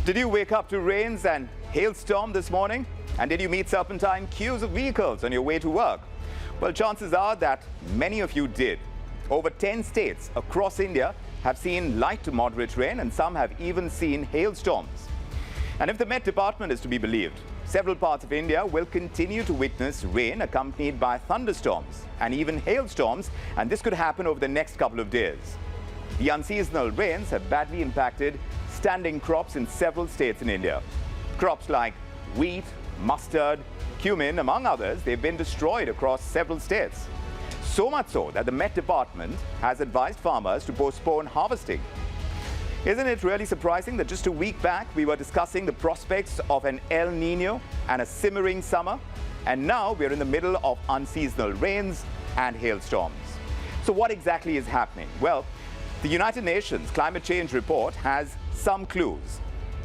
Did you wake up to rains and hailstorm this morning? And did you meet serpentine queues of vehicles on your way to work? Well, chances are that many of you did. Over 10 states across India have seen light to moderate rain, and some have even seen hailstorms. And if the Met Department is to be believed, several parts of India will continue to witness rain accompanied by thunderstorms and even hailstorms, and this could happen over the next couple of days. The unseasonal rains have badly impacted standing crops in several states in India. Crops like wheat, mustard, cumin, among others, they've been destroyed across several states. So much so that the Met Department has advised farmers to postpone harvesting. Isn't it really surprising that just a week back we were discussing the prospects of an El Nino and a simmering summer, and now we're in the middle of unseasonal rains and hailstorms. So what exactly is happening? Well, the United Nations Climate Change Report has some clues.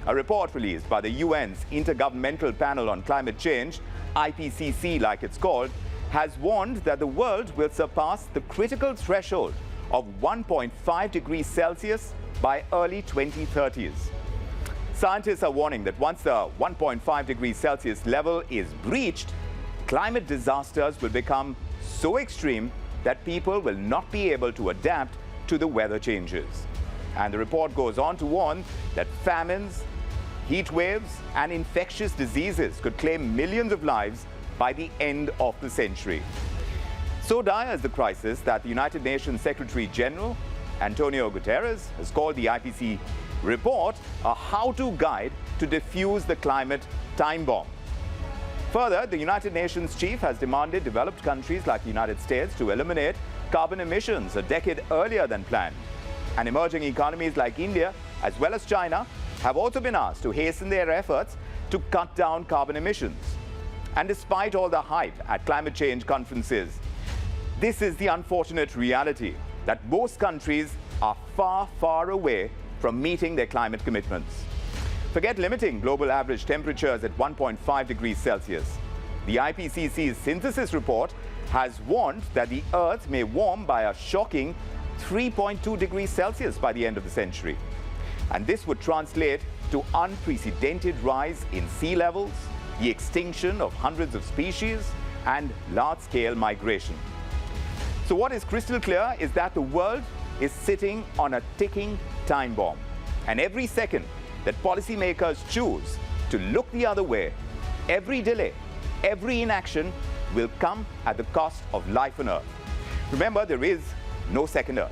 A report released by the UN's Intergovernmental Panel on Climate Change, IPCC like it's called, has warned that the world will surpass the critical threshold of 1.5 degrees Celsius by early 2030s. Scientists are warning that once the 1.5 degrees Celsius level is breached, climate disasters will become so extreme that people will not be able to adapt to the weather changes. And the report goes on to warn that famines, heat waves, and infectious diseases could claim millions of lives by the end of the century. So dire is the crisis that the United Nations Secretary General António Guterres has called the IPCC report a how-to guide to defuse the climate time bomb. Further, the United Nations chief has demanded developed countries like the United States to eliminate carbon emissions a decade earlier than planned. And emerging economies like India, as well as China, have also been asked to hasten their efforts to cut down carbon emissions. And despite all the hype at climate change conferences, this is the unfortunate reality that most countries are far, far away from meeting their climate commitments. Forget limiting global average temperatures at 1.5 degrees Celsius. The IPCC's synthesis report has warned that the Earth may warm by a shocking 3.2 degrees Celsius by the end of the century. And this would translate to unprecedented rise in sea levels, the extinction of hundreds of species, and large-scale migration. So what is crystal clear is that the world is sitting on a ticking time bomb. And every second that policymakers choose to look the other way, every delay, every inaction will come at the cost of life on Earth. Remember, there is no second Earth.